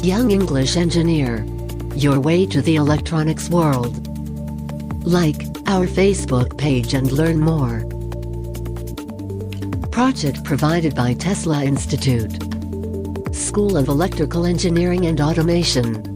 Young English engineer. Your way to the electronics world. Like our Facebook page and learn more. Project provided by Tesla Institute. School of Electrical Engineering and Automation.